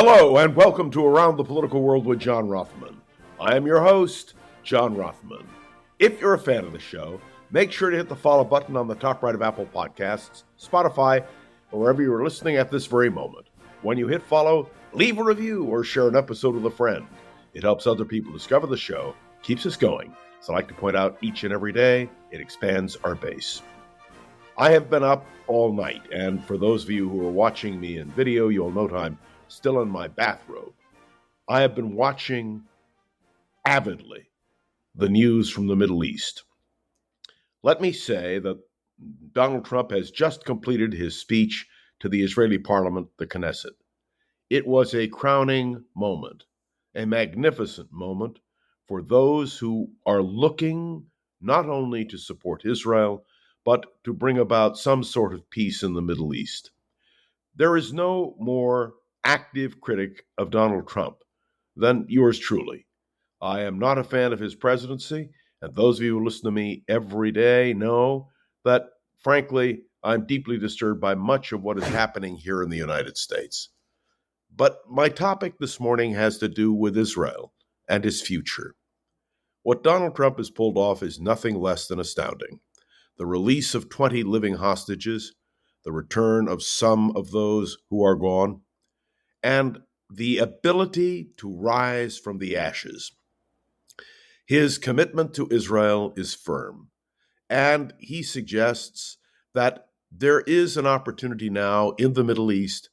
Hello, and welcome to Around the Political World with John Rothman. I am your host, John Rothman. If you're a fan of the show, make sure to hit the follow button on the top right of Apple Podcasts, Spotify, or wherever you are listening at this very moment. When you hit follow, leave a review or share an episode with a friend. It helps other people discover the show, keeps us going. As I like to point out each and every day, it expands our base. I have been up all night, and for those of you who are watching me in video, you'll note I'm still in my bathrobe. I have been watching avidly the news from the Middle East. Let me say that Donald Trump has just completed his speech to the Israeli parliament, the Knesset. It was a crowning moment, a magnificent moment for those who are looking not only to support Israel, but to bring about some sort of peace in the Middle East. There is no more active critic of Donald Trump than yours truly. I am not a fan of his presidency, and those of you who listen to me every day know that, frankly, I'm deeply disturbed by much of what is happening here in the United States. But my topic this morning has to do with Israel and his future. What Donald Trump has pulled off is nothing less than astounding. The release of 20 living hostages, the return of some of those who are gone, and the ability to rise from the ashes. His commitment to Israel is firm, and he suggests that there is an opportunity now in the Middle East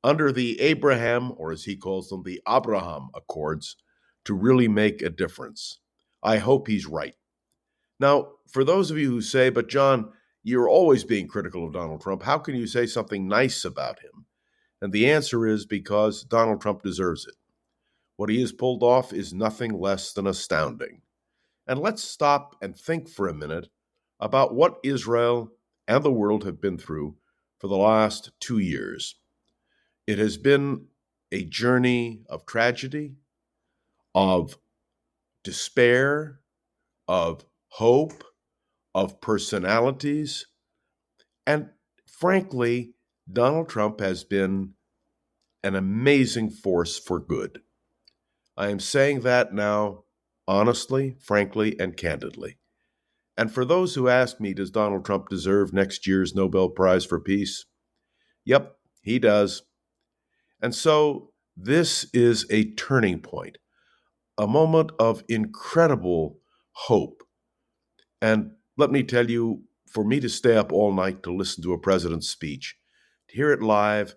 under the Abraham, or as he calls them, the Abraham Accords, to really make a difference. I hope he's right. Now, for those of you who say, but John, you're always being critical of Donald Trump, how can you say something nice about him? And the answer is because Donald Trump deserves it. What he has pulled off is nothing less than astounding. And let's stop and think for a minute about what Israel and the world have been through for the last 2 years. It has been a journey of tragedy, of despair, of hope, of personalities, and frankly, Donald Trump has been an amazing force for good. I am saying that now honestly, frankly, and candidly. And for those who ask me, does Donald Trump deserve next year's Nobel Prize for Peace? Yep, he does. And so this is a turning point, a moment of incredible hope. And let me tell you, for me to stay up all night to listen to a president's speech, to hear it live,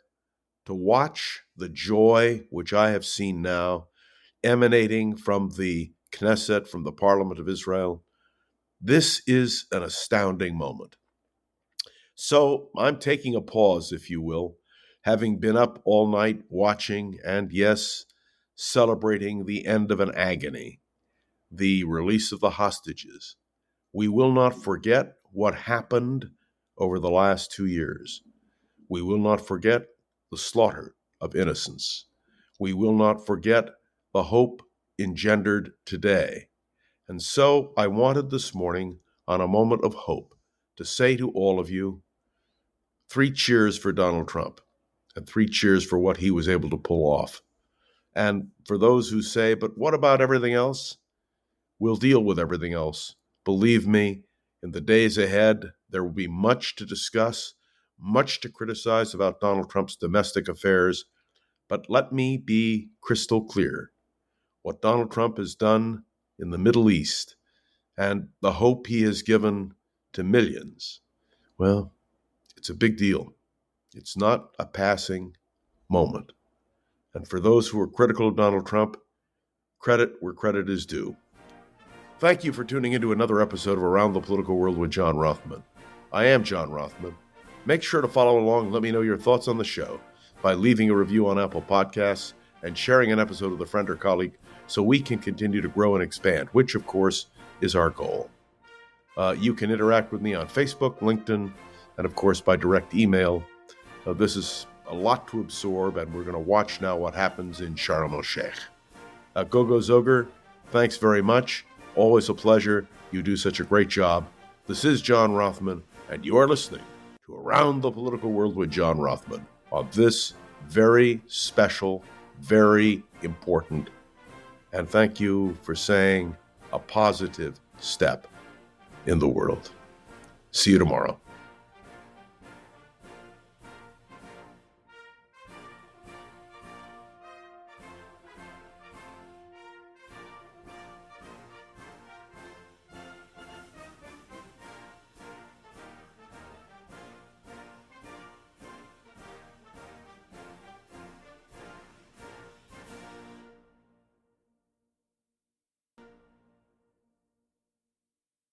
to watch the joy which I have seen now emanating from the Knesset, from the Parliament of Israel, this is an astounding moment. So I'm taking a pause, if you will, having been up all night watching and, yes, celebrating the end of an agony, the release of the hostages. We will not forget what happened over the last 2 years. We will not forget the slaughter of innocents. We will not forget the hope engendered today. And so I wanted this morning, on a moment of hope, to say to all of you, 3 cheers for Donald Trump, and 3 cheers for what he was able to pull off. And for those who say, but what about everything else? We'll deal with everything else. Believe me, in the days ahead, there will be much to discuss, much to criticize about Donald Trump's domestic affairs. But let me be crystal clear. What Donald Trump has done in the Middle East and the hope he has given to millions, well, it's a big deal. It's not a passing moment. And for those who are critical of Donald Trump, credit where credit is due. Thank you for tuning into another episode of Around the Political World with John Rothman. I am John Rothman. Make sure to follow along and let me know your thoughts on the show by leaving a review on Apple Podcasts and sharing an episode with a friend or colleague so we can continue to grow and expand, which, of course, is our goal. You can interact with me on Facebook, LinkedIn, and, of course, by direct email. This is a lot to absorb, and we're going to watch now what happens in Sharm el-Sheikh. Gogo Zoger, thanks very much. Always a pleasure. You do such a great job. This is John Rothman, and you are listening to Around the Political World with John Rothman on this very special very important. And thank you for saying a positive step in the world. See you tomorrow.